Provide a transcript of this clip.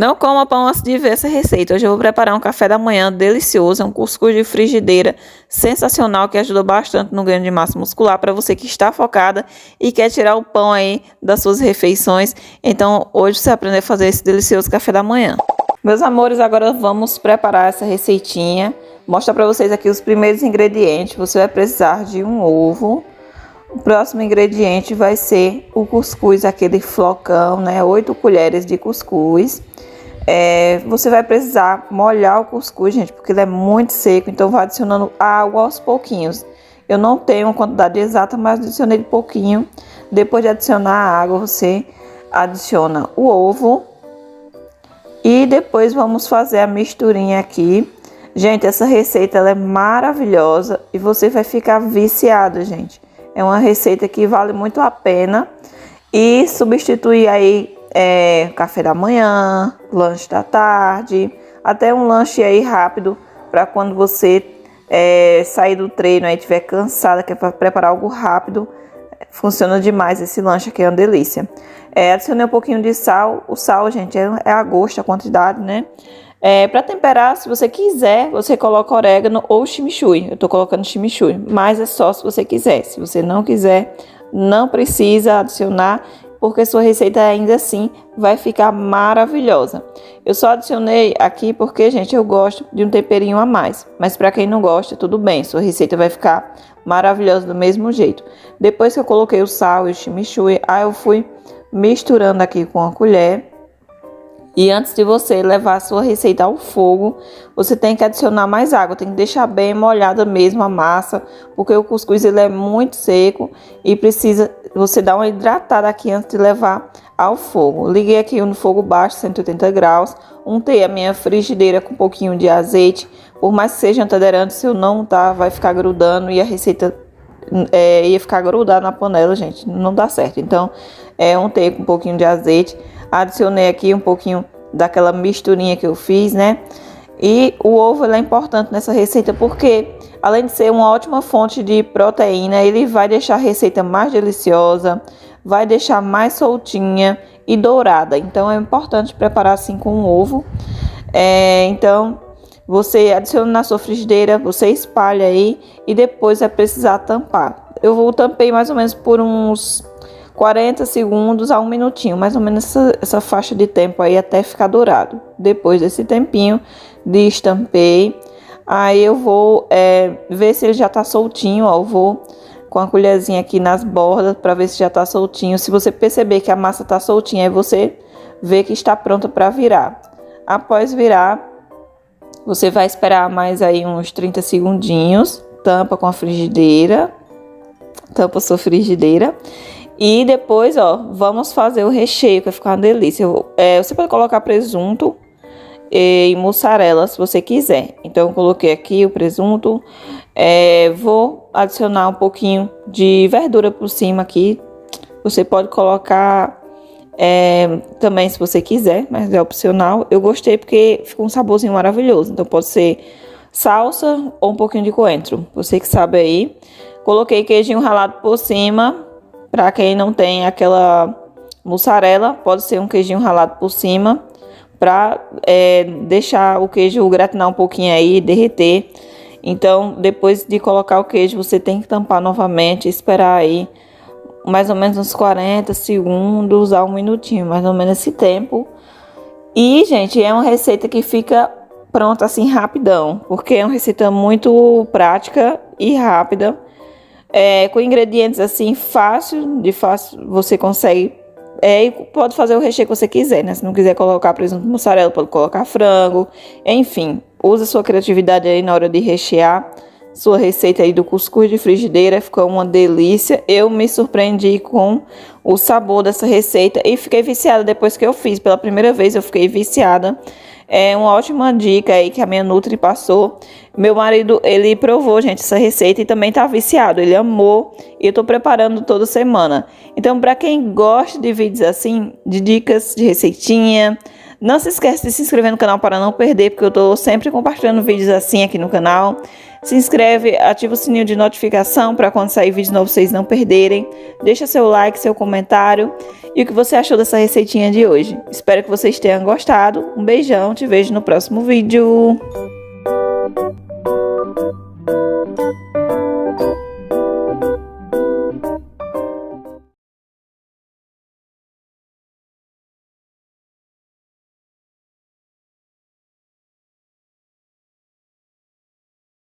Não coma pão antes de ver essa receita. Hoje eu vou preparar um café da manhã delicioso, um cuscuz de frigideira sensacional que ajuda bastante no ganho de massa muscular para você que está focada e quer tirar o pão aí das suas refeições. Então hoje você vai aprender a fazer esse delicioso café da manhã. Meus amores, agora vamos preparar essa receitinha. Vou mostrar para vocês aqui os primeiros ingredientes. Você vai precisar de um ovo. O próximo ingrediente vai ser o cuscuz, aquele flocão, né? 8 colheres de cuscuz. Você vai precisar molhar o cuscuz, gente, porque ele é muito seco, então vai adicionando água aos pouquinhos. Eu não tenho uma quantidade exata, mas adicionei de pouquinho. Depois de adicionar a água, você adiciona o ovo. E depois vamos fazer a misturinha aqui. Gente, essa receita ela é maravilhosa e você vai ficar viciada, gente. É uma receita que vale muito a pena. E substituir aí café da manhã, lanche da tarde, até um lanche aí rápido para quando você sair do treino e estiver cansada, quer preparar algo rápido. Funciona demais esse lanche aqui, é uma delícia. Adicionei um pouquinho de sal. O sal, gente, é a gosto, a quantidade, né? Para temperar, se você quiser, você coloca orégano ou chimichurri. Eu tô colocando chimichurri, mas é só se você quiser. Se você não quiser, não precisa adicionar, porque sua receita ainda assim vai ficar maravilhosa. Eu só adicionei aqui porque, gente, eu gosto de um temperinho a mais. Mas para quem não gosta, tudo bem, sua receita vai ficar maravilhosa do mesmo jeito. Depois que eu coloquei o sal e o chimichurri, aí eu fui misturando aqui com a colher. E antes de você levar a sua receita ao fogo, você tem que adicionar mais água. Tem que deixar bem molhada mesmo a massa, porque o cuscuz ele é muito seco e precisa você dar uma hidratada aqui antes de levar ao fogo. Liguei aqui no fogo baixo, 180 graus. Untei a minha frigideira com um pouquinho de azeite. Por mais que seja antiaderente, se eu não untar, vai ficar grudando e a receita ia ficar grudada na panela, gente. Não dá certo. Então, untei com um pouquinho de azeite. Adicionei aqui um pouquinho daquela misturinha que eu fiz, né? E o ovo ele é importante nessa receita porque, além de ser uma ótima fonte de proteína, ele vai deixar a receita mais deliciosa, vai deixar mais soltinha e dourada. Então, é importante preparar assim com o ovo. Então, você adiciona na sua frigideira, você espalha aí e depois vai precisar tampar. Eu tampei mais ou menos por uns 40 segundos a 1 minutinho, mais ou menos essa faixa de tempo aí até ficar dourado. Depois desse tempinho, destampei. Aí eu vou ver se ele já tá soltinho, ó. Eu vou com a colherzinha aqui nas bordas para ver se já tá soltinho. Se você perceber que a massa tá soltinha, aí você vê que está pronta para virar. Após virar, você vai esperar mais aí uns 30 segundinhos. Tampa com a frigideira. Tampa a sua frigideira. E depois, ó, vamos fazer o recheio, que vai ficar uma delícia. Você pode colocar presunto e mussarela, se você quiser. Então, eu coloquei aqui o presunto. Vou adicionar um pouquinho de verdura por cima aqui. Você pode colocar também, se você quiser, mas é opcional. Eu gostei porque fica um saborzinho maravilhoso. Então, pode ser salsa ou um pouquinho de coentro. Você que sabe aí. Coloquei queijinho ralado por cima. Para quem não tem aquela mussarela, pode ser um queijinho ralado por cima, para deixar o queijo gratinar um pouquinho aí, derreter. Então, depois de colocar o queijo, você tem que tampar novamente, esperar aí mais ou menos uns 40 segundos a 1 minutinho, mais ou menos esse tempo. E, gente, é uma receita que fica pronta assim rapidão, porque é uma receita muito prática e rápida. Com ingredientes assim fácil, você consegue e pode fazer o recheio que você quiser, né? Se não quiser colocar presunto, mussarela, pode colocar frango, enfim, use a sua criatividade aí na hora de rechear sua receita aí do cuscuz de frigideira. Ficou uma delícia. Eu me surpreendi com o sabor dessa receita e fiquei viciada depois que eu fiz. Pela primeira vez eu fiquei viciada. É uma ótima dica aí que a minha Nutri passou. Meu marido, ele provou, gente, essa receita e também tá viciado. Ele amou e eu tô preparando toda semana. Então, para quem gosta de vídeos assim, de dicas de receitinha, Não se esqueça de se inscrever no canal para não perder, porque eu estou sempre compartilhando vídeos assim aqui no canal. Se inscreve, ativa o sininho de notificação para quando sair vídeo novo vocês não perderem. Deixa seu like, seu comentário e o que você achou dessa receitinha de hoje. Espero que vocês tenham gostado. Um beijão, te vejo no próximo vídeo.